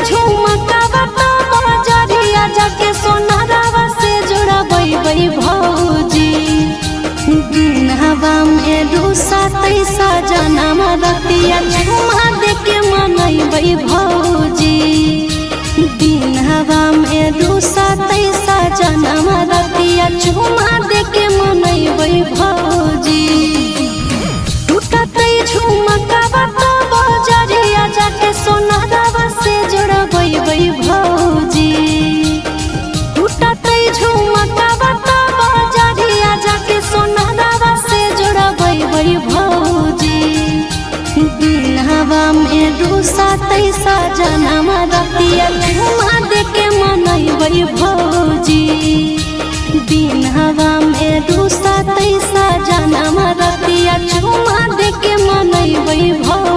झुमका बजरिया जाके सोनारावा से जोड़बै भौजी। दिन हवा में रूसा तैसा जनम रतिया झुमा देके मनैबै भौजी। दिन हवा में रूसा तैसा जनम रतिया झुमा देके मनैबै भौजी। टूटतै झुमका बजरिया जाके सोनारावा से जोड़बै भौजी। टूटतै झुमका बजरिया जाके सोनारावा से जोड़बै भौजी। दिन हवा में रूसा तैसा जनम रतिया झुमा देके मनैबै भौजी। दिन हवा में रूसा तैसा जनम रतिया झुमा देके मनैबै भौजी।